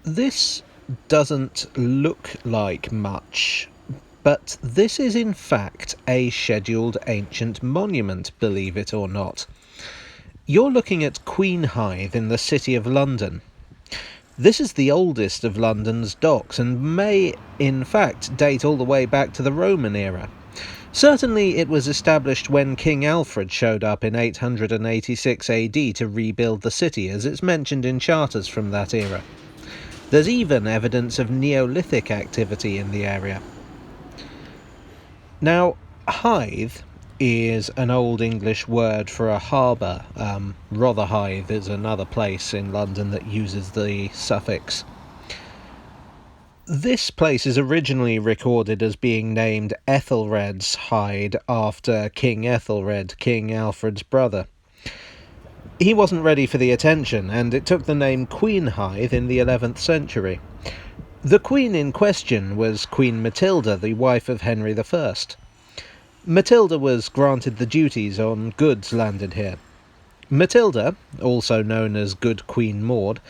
This doesn't look like much, but this is in fact a scheduled ancient monument, believe it or not. You're looking at Queen Hithe in the City of London. This is the oldest of London's docks and may, in fact, date all the way back to the Roman era. Certainly it was established when King Alfred showed up in 886 AD to rebuild the city, as it's mentioned in charters from that era. There's even evidence of Neolithic activity in the area. Now, Hythe is an Old English word for a harbour. Rotherhithe is another place in London that uses the suffix. This place is originally recorded as being named Ethelred's Hyde after King Ethelred, King Alfred's brother. He wasn't ready for the attention, and it took the name Queen Hithe in the 11th century. The queen in question was Queen Matilda, the wife of Henry I. Matilda was granted the duties on goods landed here. Matilda, also known as Good Queen Maud,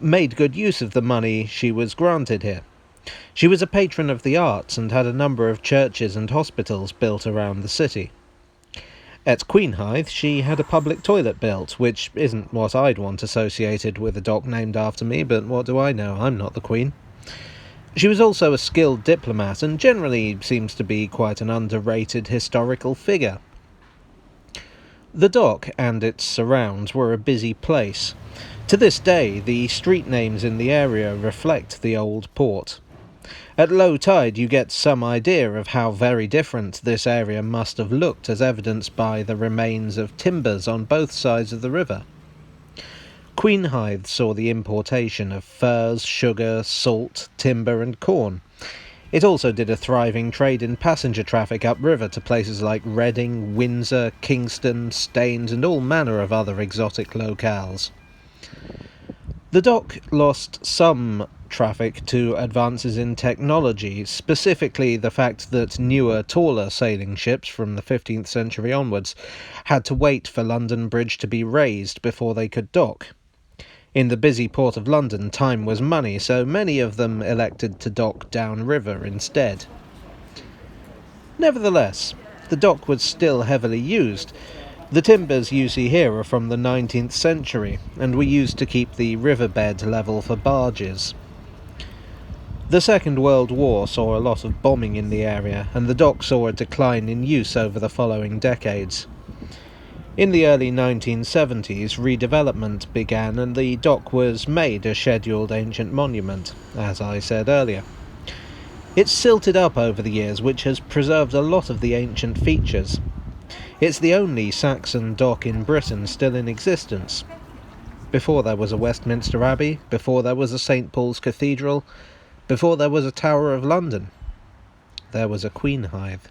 made good use of the money she was granted here. She was a patron of the arts and had a number of churches and hospitals built around the city. At Queen Hithe, she had a public toilet built, which isn't what I'd want associated with a dock named after me, but what do I know? I'm not the Queen. She was also a skilled diplomat and generally seems to be quite an underrated historical figure. The dock and its surrounds were a busy place. To this day, the street names in the area reflect the old port. At low tide you get some idea of how very different this area must have looked, as evidenced by the remains of timbers on both sides of the river. Queen Hithe saw the importation of furs, sugar, salt, timber and corn. It also did a thriving trade in passenger traffic upriver to places like Reading, Windsor, Kingston, Staines and all manner of other exotic locales. The dock lost some traffic to advances in technology, specifically the fact that newer, taller sailing ships from the 15th century onwards had to wait for London Bridge to be raised before they could dock. In the busy port of London, time was money, so many of them elected to dock downriver instead. Nevertheless, the dock was still heavily used. The timbers you see here are from the 19th century, and were used to keep the riverbed level for barges. The Second World War saw a lot of bombing in the area, and the dock saw a decline in use over the following decades. In the early 1970s, redevelopment began and the dock was made a scheduled ancient monument, as I said earlier. It's silted up over the years, which has preserved a lot of the ancient features. It's the only Saxon dock in Britain still in existence. Before there was a Westminster Abbey, before there was a St. Paul's Cathedral, before there was a Tower of London, there was a Queen Hithe.